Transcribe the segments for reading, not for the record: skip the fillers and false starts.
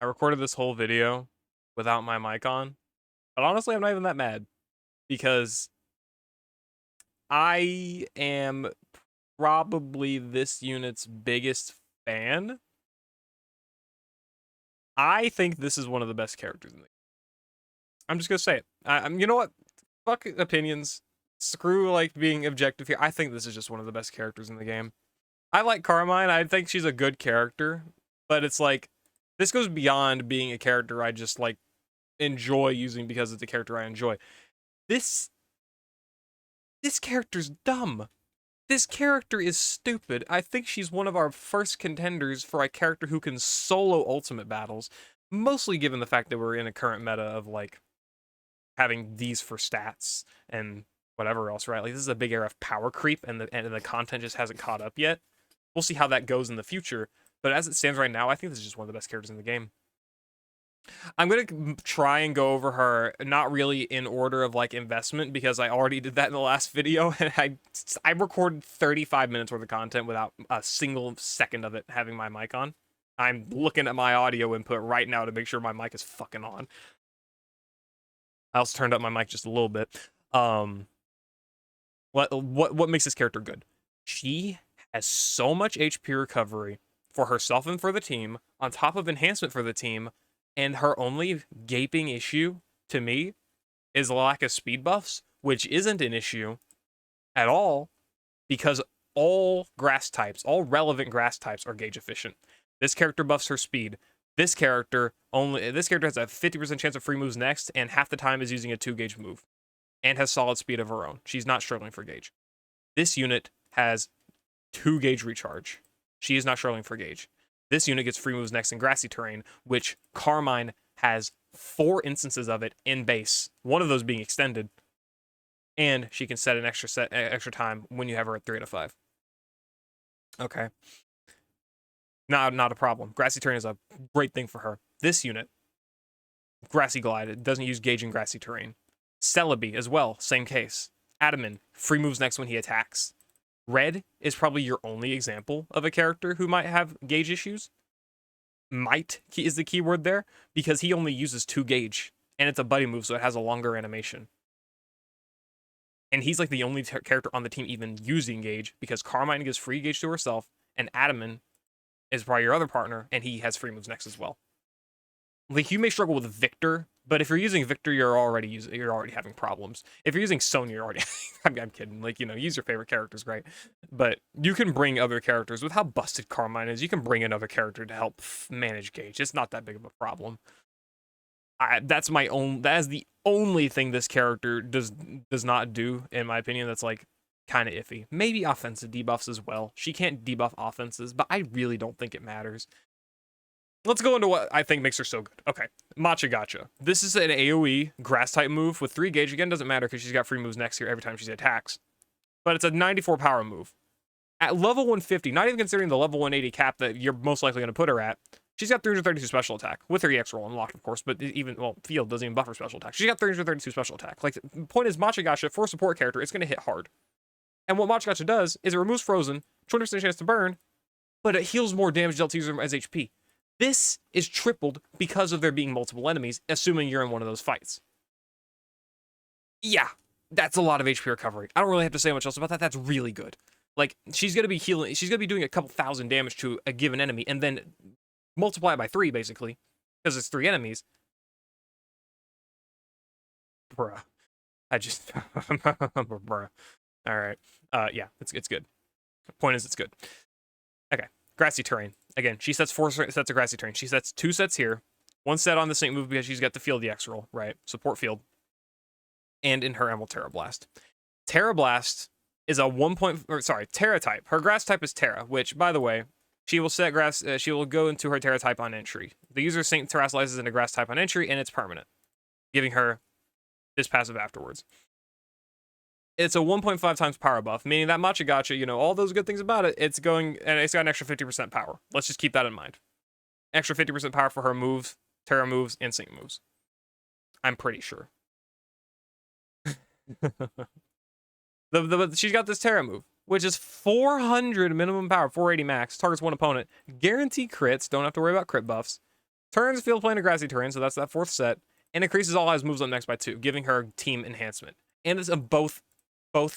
I recorded this whole video without my mic on, but honestly, I'm not even that mad because I am probably this unit's biggest fan. I think this is one of the best characters in the game. I'm just gonna say it. You know what? Fuck opinions. Screw like being objective here. I think this is just one of the best characters in the game. I like Carmine. I think she's a good character, but it's like this goes beyond being a character I just like enjoy using because it's a character I enjoy. This character's dumb. This character is stupid. I think she's one of our first contenders for a character who can solo ultimate battles, mostly given the fact that we're in a current meta of like having these for stats and whatever else, right? Like this is a big era of power creep and the content just hasn't caught up yet. We'll see how that goes in the future, but as it stands right now, I think this is just one of the best characters in the game. I'm going to try and go over her, not really in order of like investment, because I already did that in the last video, and I recorded 35 minutes worth of content without a single second of it having my mic on. I'm looking at my audio input right now to make sure my mic is fucking on. I also turned up my mic just a little bit. What makes this character good? She has so much HP recovery for herself and for the team, on top of enhancement for the team, and her only gaping issue, to me, is the lack of speed buffs, which isn't an issue at all, because all grass types, all relevant grass types are gauge efficient. This character buffs her speed. This character has a 50% chance of free moves next, and half the time is using a 2-gauge move, and has solid speed of her own. She's not struggling for gauge. This unit has 2-gauge recharge. She is not struggling for gauge. This unit gets free moves next in grassy terrain, which Carmine has 4 instances of it in base, one of those being extended, and she can set an extra time when you have her at 3 out of 5. Okay. Not a problem. Grassy terrain is a great thing for her. This unit, Grassy Glide, it doesn't use gauge in grassy terrain. Celebi as well, same case. Datamine, free moves next when he attacks. Red is probably your only example of a character who might have gauge issues. Might is the key word there, because he only uses 2 gauge, and it's a buddy move, so it has a longer animation. And he's like the only character on the team even using gauge, because Carmine gives free gauge to herself, and Datamine is probably your other partner, and he has free moves next as well. Like, you may struggle with Victor, but if you're using Victor, you're already having problems. If you're using Sonya, you're already I'm kidding. Like, you know, use your favorite characters, right? But you can bring other characters. With how busted Carmine is, you can bring another character to help manage gauge. It's not that big of a problem. That is the only thing this character does not do, in my opinion, that's like kind of iffy. Maybe offensive debuffs as well. She can't debuff offenses, but I really don't think it matters. Let's go into what I think makes her so good. Okay, Matcha Gotcha. This is an AoE grass type move with 3 gauge. Again, doesn't matter because she's got free moves next here every time she attacks. But it's a 94 power move. At level 150, not even considering the level 180 cap that you're most likely going to put her at, she's got 332 special attack with her EX roll unlocked, of course. But even, well, field doesn't even buffer special attack. She's got 332 special attack. Like, the point is, Matcha Gotcha, for a support character, it's going to hit hard. And what Matcha Gotcha does is it removes frozen, 20% chance to burn, but it heals more damage dealt to user as HP. This is tripled because of there being multiple enemies, assuming you're in one of those fights. Yeah, that's a lot of HP recovery. I don't really have to say much else about that. That's really good. Like, she's going to be healing. She's going to be doing a couple thousand damage to a given enemy, and then multiply it by 3, basically, because it's 3 enemies. Bruh. Bruh. All right. Yeah, it's good. The point is, it's good. Okay. Grassy terrain. Again, she sets 4 sets of grassy terrain. She sets 2 sets here. 1 set on the sync move because she's got the field EX roll, right? Support field. And in her Emerald Terra Blast. Terra Blast is a Terra type. Her grass type is Terra, which, by the way, she will set grass. She will go into her Terra type on entry. The user sync terrestrializes into grass type on entry, and it's permanent, giving her this passive afterwards. It's a 1.5 times power buff, meaning that Matcha Gotcha, you know, all those good things about it, it's got an extra 50% power. Let's just keep that in mind. Extra 50% power for her moves, Terra moves, and sync moves. I'm pretty sure. She's got this Terra move, which is 400 minimum power, 480 max, targets one opponent, guarantee crits, don't have to worry about crit buffs, turns field plane to grassy terrain, so that's that 4th set, and increases all eyes moves up next by 2, giving her team enhancement. And it's a both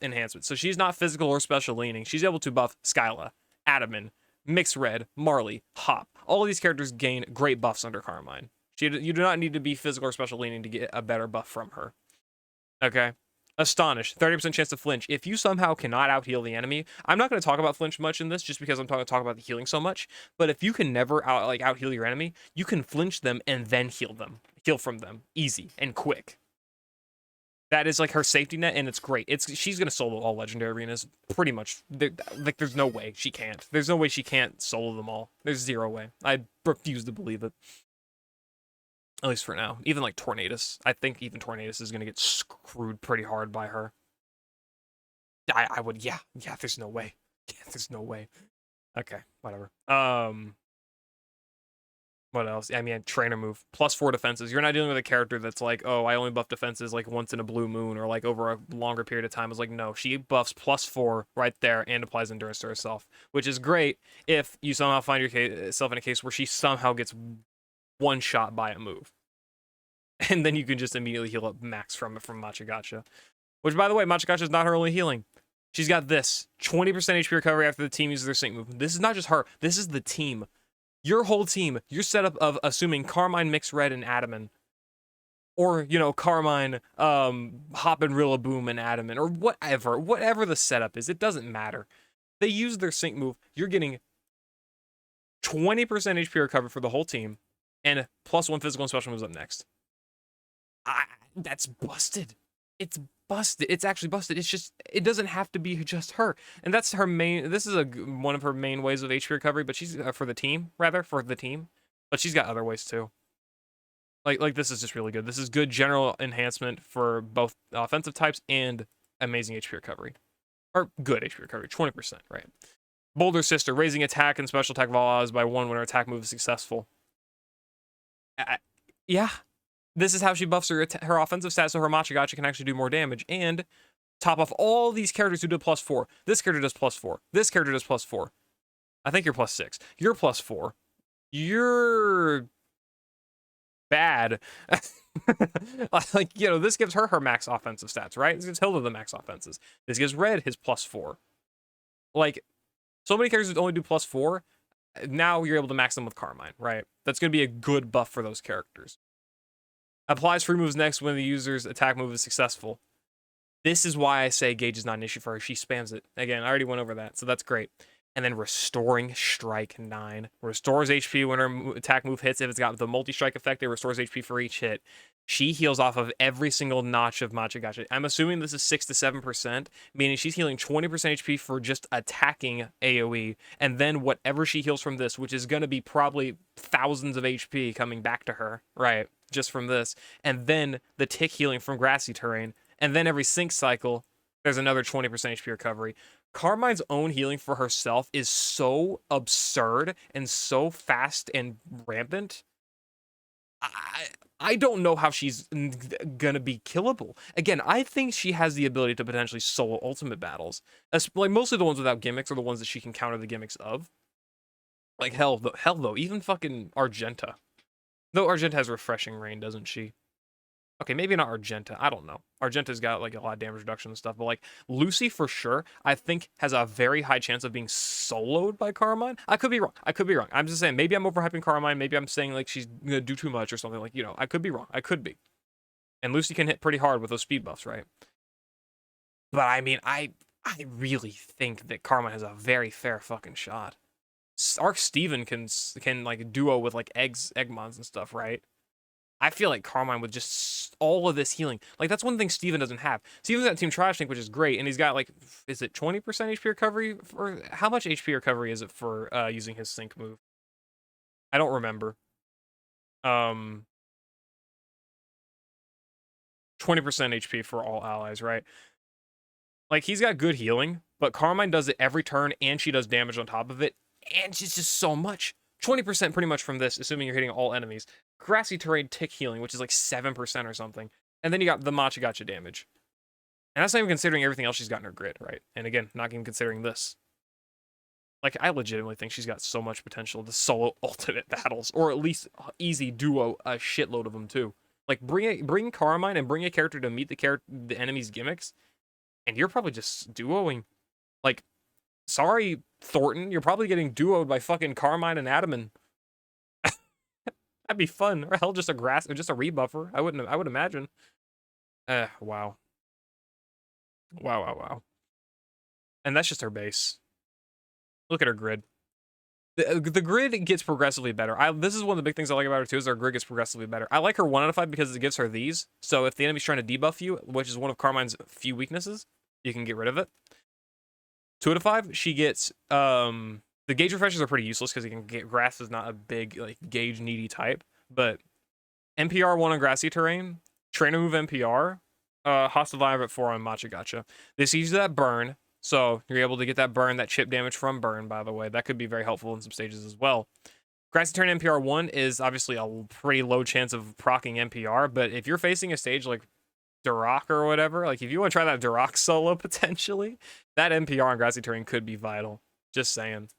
enhancements. So she's not physical or special leaning. She's able to buff Skyla, Datamine, Mix Red, Marley, Hop. All of these characters gain great buffs under Carmine. You do not need to be physical or special leaning to get a better buff from her. Okay. Astonish, 30% chance to flinch. If you somehow cannot out-heal the enemy, I'm not going to talk about flinch much in this just because I'm talking about the healing so much, but if you can never out-heal your enemy, you can flinch them and then heal from them. Easy and quick. That is like her safety net, and it's great. She's going to solo all legendary arenas, pretty much. Like, there's no way she can't. There's no way she can't solo them all. There's zero way. I refuse to believe it. At least for now. Even like Tornadus. I think even Tornadus is going to get screwed pretty hard by her. I would, yeah, there's no way. Yeah, there's no way. Okay, whatever. What else? I mean, trainer move. +4 defenses. You're not dealing with a character that's like, oh, I only buff defenses like once in a blue moon or like over a longer period of time. It's like, no, she buffs +4 right there and applies endurance to herself, which is great if you somehow find yourself in a case where she somehow gets one shot by a move. And then you can just immediately heal up max from Matcha Gotcha. Which, by the way, Matcha Gotcha is not her only healing. She's got this 20% HP recovery after the team uses their sync move. This is not just her. This is the team. Your whole team, your setup of assuming Carmine, Mix Red, and Datamine, or, you know, Carmine, Hop and Rillaboom and Datamine, or whatever the setup is, it doesn't matter. They use their sync move. You're getting 20% HP recovery for the whole team, and +1 physical and special moves up next. That's busted. It's busted. It's actually busted. It's just, it doesn't have to be just her. And that's her main, this is one of her main ways of HP recovery, but she's, for the team, but she's got other ways too. Like this is just really good. This is good general enhancement for both offensive types and amazing HP recovery. Or good HP recovery, 20%, right? Boulder Sister, raising attack and special attack of all odds by 1 when her attack move is successful. Yeah. This is how she buffs her offensive stats so her Matcha Gotcha can actually do more damage. And top off all these characters who do +4. This character does +4. This character does +4. I think you're +6. You're +4. You're bad. Like, you know, this gives her max offensive stats, right? This gives Hilda the max offenses. This gives Red his +4. Like, so many characters that only do +4. Now you're able to max them with Carmine, right? That's going to be a good buff for those characters. Applies free moves next when the user's attack move is successful. This is why I say Gauge is not an issue for her. She spams it. Again, I already went over that, so that's great. And then Restoring Strike 9. Restores HP when her attack move hits. If it's got the multi-strike effect, it restores HP for each hit. She heals off of every single notch of Matcha Gotcha. I'm assuming this is 6 to 7%, meaning she's healing 20% HP for just attacking AoE. And then whatever she heals from this, which is going to be probably thousands of HP coming back to her, right? Just from this. And then the tick healing from grassy terrain. And then every sync cycle, there's another 20% HP recovery. Carmine's own healing for herself is so absurd and so fast and rampant. I don't know how she's gonna be killable. Again, I think she has the ability to potentially solo ultimate battles. Like, mostly the ones without gimmicks are the ones that she can counter the gimmicks of. Like, hell though, even fucking Argenta. Though Argenta has Refreshing Rain, doesn't she? Okay, maybe not Argenta. I don't know. Argenta's got like a lot of damage reduction and stuff, but like Lucy for sure, I think has a very high chance of being soloed by Carmine. I could be wrong. I'm just saying, maybe I'm overhyping Carmine. Maybe I'm saying like she's gonna do too much or something. Like, you know, I could be wrong. I could be. And Lucy can hit pretty hard with those speed buffs, right? But I mean, I really think that Carmine has a very fair fucking shot. Arc Steven can like duo with like Eggmons and stuff, right? I feel like Carmine with just all of this healing. Like, that's one thing Steven doesn't have. Steven's got Team Trash Tank, which is great, and he's got, like, is it 20% HP recovery? Or how much HP recovery is it for using his sync move? I don't remember. 20% HP for all allies, right? Like, he's got good healing, but Carmine does it every turn, and she does damage on top of it, and she's just so much. 20% pretty much from this, assuming you're hitting all enemies. Grassy Terrain tick healing, which is like 7% or something. And then you got the Matcha Gotcha damage. And that's not even considering everything else she's got in her grid, right? And again, not even considering this. Like, I legitimately think she's got so much potential to solo ultimate battles, or at least easy duo a shitload of them too. Like, bring Carmine and bring a character to meet the enemy's gimmicks, and you're probably just duoing. Like, sorry, Thornton, you're probably getting duoed by fucking Carmine and Datamine. That'd be fun. Or hell, just a rebuffer. I would imagine. Wow. Wow. And that's just her base. Look at her grid. The grid gets progressively better. This is one of the big things I like about her too, is her grid gets progressively better. I like her 1 out of 5 because it gives her these. So if the enemy's trying to debuff you, which is one of Carmine's few weaknesses, you can get rid of it. 2 out of 5, she gets the gauge refreshers are pretty useless because you can get grass is not a big like gauge needy type, but NPR 1 on grassy terrain, trainer move NPR, hostile environment 4 on Matcha Gotcha. This gives you that burn. So you're able to get that burn, that chip damage from burn, by the way. That could be very helpful in some stages as well. Grassy Turn NPR 1 is obviously a pretty low chance of proccing NPR, but if you're facing a stage like Duroc or whatever, like if you want to try that Duroc solo potentially, that NPR on Grassy Turn could be vital. Just saying.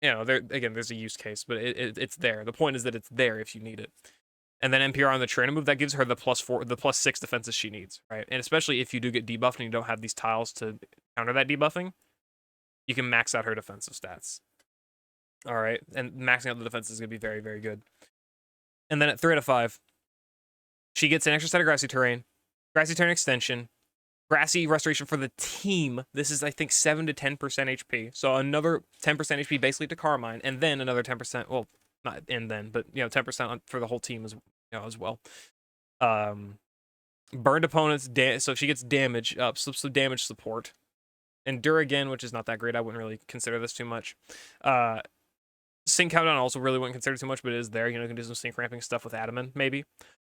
You know, there's a use case, but it's there. The point is that it's there if you need it. And then NPR on the trainer move, that gives her the +6 defenses she needs, right? And especially if you do get debuffed and you don't have these tiles to counter that debuffing, you can max out her defensive stats. All right, and maxing out the defense is going to be very, very good. And then at 3 out of 5, she gets an extra set of Grassy Terrain, Grassy Terrain Extension, Grassy Restoration for the team. This is, I think, 7 to 10% HP. So another 10% HP basically to Carmine, and then another 10%, well, not and then, but 10% for the whole team as well. Burned opponents, so she gets damage up, some damage support. Endure again, which is not that great. I wouldn't really consider this too much. Sync countdown also really wouldn't consider too much, but it is there. You can do some sync ramping stuff with Datamine, maybe.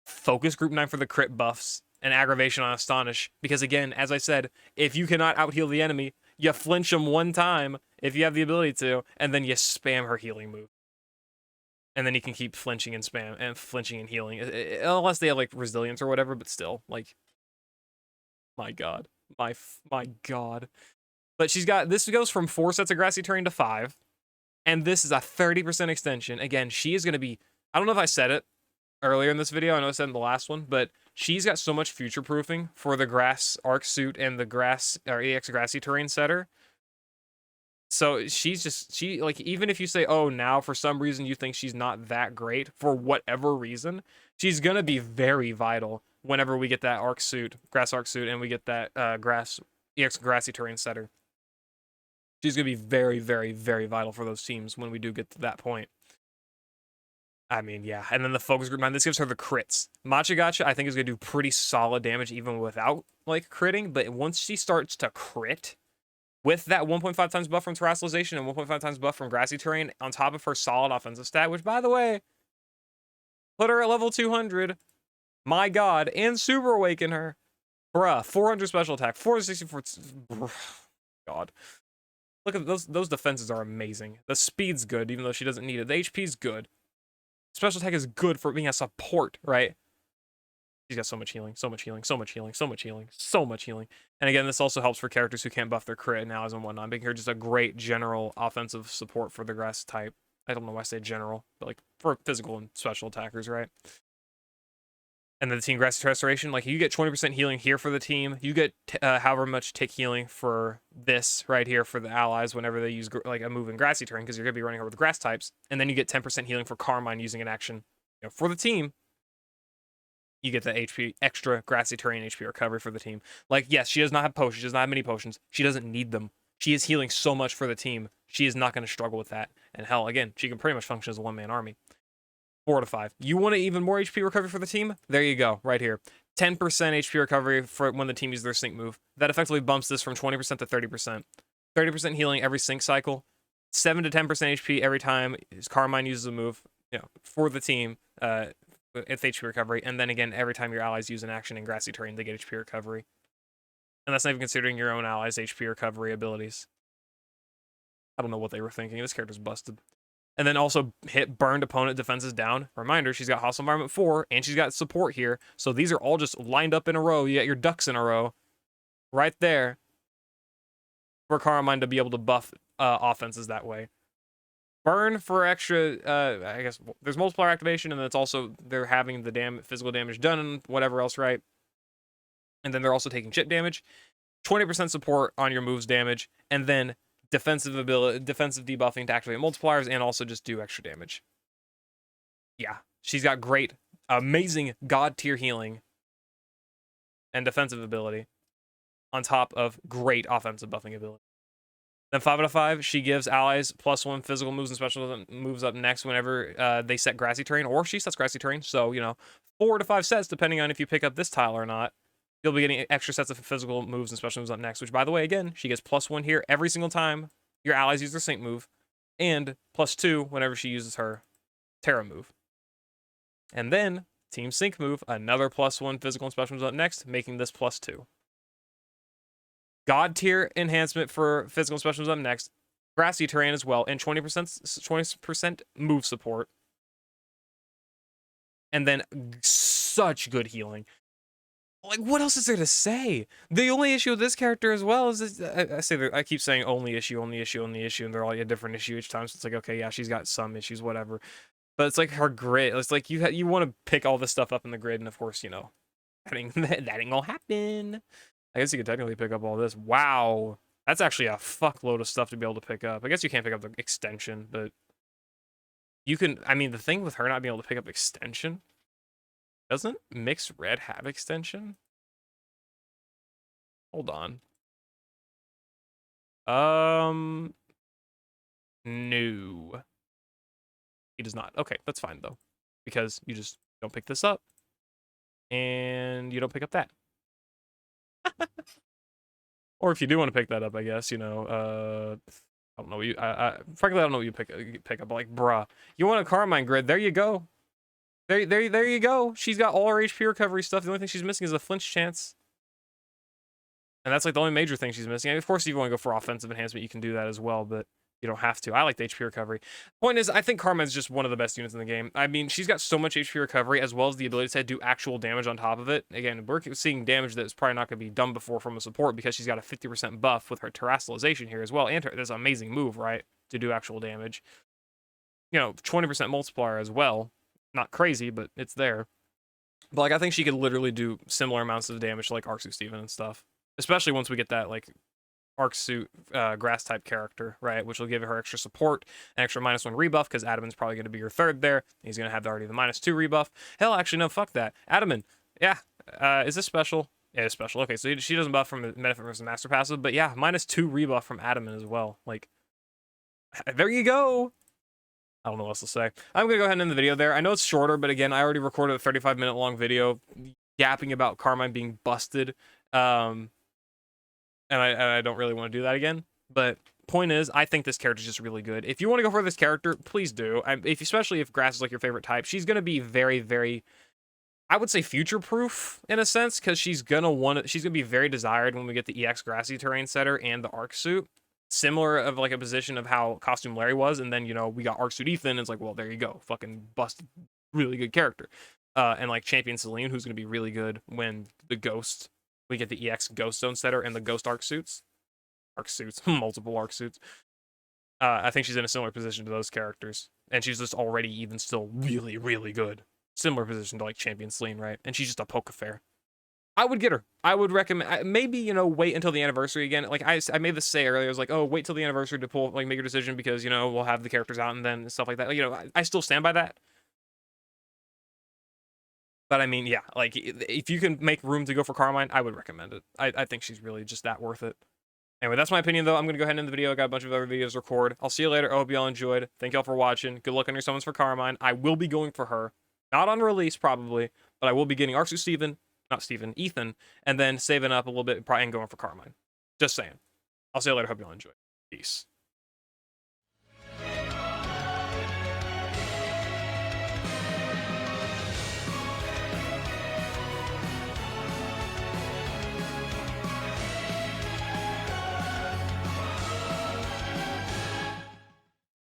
Focus group 9 for the crit buffs and aggravation on Astonish, because again, as I said, if you cannot out heal the enemy, you flinch them 1 time if you have the ability to, and then you spam her healing move. And then you can keep flinching and flinching and healing, unless they have like resilience or whatever. But still, like, my god, my god. But she's got this goes from 4 sets of Grassy Terrain to 5, and this is a 30% extension. Again, she is going to be. I don't know if I said it earlier in this video. I know I said in the last one, but she's got so much future proofing for the Grass Arc Suit and the Grass or EX Grassy Terrain setter. So she like, even if you say, oh, now for some reason you think she's not that great for whatever reason, she's gonna be very vital whenever we get that grass arc suit, and we get that grass EX Grassy Terrain setter. She's gonna be very, very, very vital for those teams when we do get to that point. I mean, yeah. And then the focus group 9, this gives her the crits. Matcha Gotcha, I think, is gonna do pretty solid damage even without like critting, but once she starts to crit, with that 1.5 times buff from Terrestrialization and 1.5 times buff from Grassy Terrain, on top of her solid offensive stat, which, by the way, put her at level 200. My god. And Super Awaken her. Bruh. 400 special attack. 464. God. Look at those defenses are amazing. The speed's good, even though she doesn't need it. The HP's good. Special attack is good for being a support, right? She's got so much healing, so much healing, so much healing, so much healing, so much healing. And again, this also helps for characters who can't buff their crit and allies and whatnot, making her just a great general offensive support for the grass type. I don't know why I say general, but like for physical and special attackers, right? And then the team Grassy Restoration, like you get 20% healing here for the team. You get however much tick healing for this right here for the allies whenever they use like a move in Grassy Turn, because you're going to be running her with grass types. And then you get 10% healing for Carmine using an action for the team. You get the HP, extra Grassy Terrain HP recovery for the team. Like, yes, she does not have potions. She does not have many potions. She doesn't need them. She is healing so much for the team. She is not going to struggle with that. And hell, again, she can pretty much function as a one-man army. 4 to 5. You want even more HP recovery for the team? There you go, right here. 10% HP recovery for when the team uses their sync move. That effectively bumps this from 20% to 30%. 30% healing every sync cycle. 7 to 10% HP every time Carmine uses a move, for the team. It's HP recovery, and then again, every time your allies use an action in Grassy Terrain, they get HP recovery. And that's not even considering your own allies' HP recovery abilities. I don't know what they were thinking. This character's busted. And then also hit burned opponent defenses down. Reminder, she's got Hostile Environment 4, and she's got support here. So these are all just lined up in a row. You got your ducks in a row. Right there. For Carmine to be able to buff offenses that way. Burn for extra, I guess there's multiplier activation, and then it's also they're having the physical damage done and whatever else, right? And then they're also taking chip damage, 20% support on your moves damage, and then defensive debuffing to activate multipliers, and also just do extra damage. Yeah, she's got great, amazing god tier healing and defensive ability on top of great offensive buffing ability. Then 5 out of 5, she gives allies +1 physical moves and special moves up next whenever they set grassy terrain, or she sets grassy terrain. So, 4 to 5 sets, depending on if you pick up this tile or not. You'll be getting extra sets of physical moves and special moves up next, which, by the way, again, she gets +1 here every single time your allies use their sync move, and +2 whenever she uses her Terra move. And then, team sync move, another +1 physical and special moves up next, making this +2. God tier enhancement for physical and special moves up next, grassy terrain as well, and 20% move support. And then such good healing. Like, what else is there to say? The only issue with this character as well is this, I keep saying only issue, and they're all a different issue each time. So it's like, okay, yeah, she's got some issues, whatever. But it's like her grid. It's like you want to pick all this stuff up in the grid, and of course, that ain't gonna happen. I guess you could technically pick up all this. Wow. That's actually a fuckload of stuff to be able to pick up. I guess you can't pick up the extension, but you can. I mean, the thing with her not being able to pick up extension, doesn't Mixed Red have extension? Hold on. No. He does not. Okay, that's fine, though. Because you just don't pick this up. And you don't pick up that. Or if you do want to pick that up, I guess, I don't know what you, frankly, I don't know what you pick up, like, bruh. You want a Carmine grid, there you go. There you go. She's got all her HP recovery stuff. The only thing she's missing is a flinch chance. And that's, like, the only major thing she's missing. And of course, if you want to go for offensive enhancement, you can do that as well, but you don't have to. I like the HP recovery. Point is, I think Carmine's just one of the best units in the game. I mean, she's got so much HP recovery, as well as the ability to do actual damage on top of it. Again, we're seeing damage that's probably not going to be done before from a support, because she's got a 50% buff with her terrestrialization here as well, and this amazing move, right, to do actual damage. 20% multiplier as well. Not crazy, but it's there. But, like, I think she could literally do similar amounts of damage to, like, Arc Suit Steven and stuff. Especially once we get that, like, Arc Suit grass type character, right? Which will give her extra support, an extra -1 rebuff, because Adaman's probably going to be your third there. He's going to have already the -2 rebuff. Hell, actually, no, fuck that. Adaman, yeah. Is this special? Yeah, it's special. Okay, so she doesn't buff from the Benefit versus Master passive, but yeah, -2 rebuff from Adaman as well. Like, there you go. I don't know what else to say. I'm going to go ahead and end the video there. I know it's shorter, but again, I already recorded a 35-minute long video yapping about Carmine being busted. And I don't really want to do that again. But point is, I think this character is just really good. If you want to go for this character, please do. Especially if grass is like your favorite type, she's going to be very, very, I would say, future-proof in a sense, because she's going to be very desired when we get the EX grassy terrain setter and the Arc Suit. Similar of like a position of how Costume Larry was, and then we got Arc Suit Ethan, and it's like, well, there you go, fucking busted, really good character. And like Champion Celine, who's going to be really good when we get the EX Ghost Zone setter and the Ghost Arc Suits, multiple Arc Suits. I think she's in a similar position to those characters, and she's just already even still really, really good. Similar position to like Champion Celine, right? And she's just a poke affair. I would get her. I would recommend, maybe, wait until the anniversary again. Like, I made this say earlier, I was like, oh, wait till the anniversary to make your decision, because, we'll have the characters out and then stuff like that. I still stand by that. But I mean, yeah, like, if you can make room to go for Carmine, I would recommend it. I think she's really just that worth it. Anyway, that's my opinion, though. I'm going to go ahead and end the video. I got a bunch of other videos to record. I'll see you later. I hope you all enjoyed. Thank y'all for watching. Good luck on your summons for Carmine. I will be going for her. Not on release, probably, but I will be getting Arc Suit Ethan, and then saving up a little bit and going for Carmine. Just saying. I'll see you later. Hope you all enjoy. Peace.